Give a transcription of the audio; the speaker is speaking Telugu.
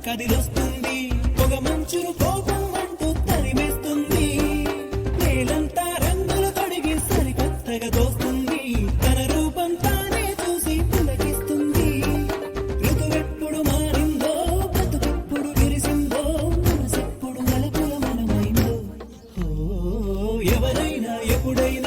కదిలొస్తుంది పొగ మంచురు కోపం అంటూ తరిమేస్తుంది నేలంతా రంగులు తొడిగి సరికొత్తగా దోస్తుంది తన రూపం తానే చూసి పులకిస్తుంది ఋతువెప్పుడు మారిందో బతుకెప్పుడు విరిసిందో మనసెప్పుడు నలుపుల మనమైందో ఎవరైనా ఎప్పుడైనా